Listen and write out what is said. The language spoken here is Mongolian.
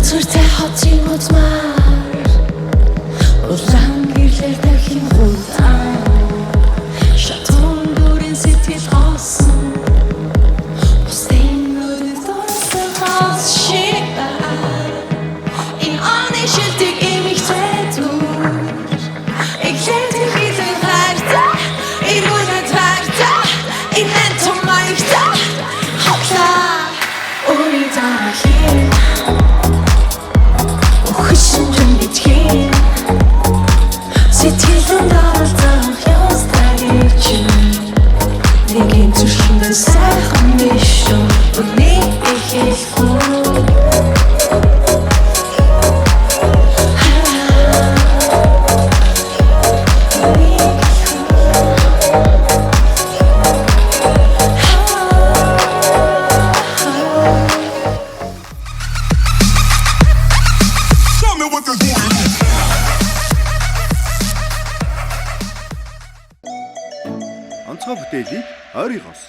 Өцөртэй хотын удмаар улаан гэрлэр дахин хултан шатон дүрэн сэтгэл хоосон бусдын нүдэнд дурсагаас шиг энэ оны шилдэг эмэгтэй дүр эглэдэг хилэн хайртай иргүүлэн тайртай инэн томайтай хатла ури дарахин Хүчин юм битгий сэтгэлэн даралдах ястагийн чинь нэгэн зүрхэндээ сайхан мишэн үнийг эхэлгүй Онцгой бүтээлийг ойрын хос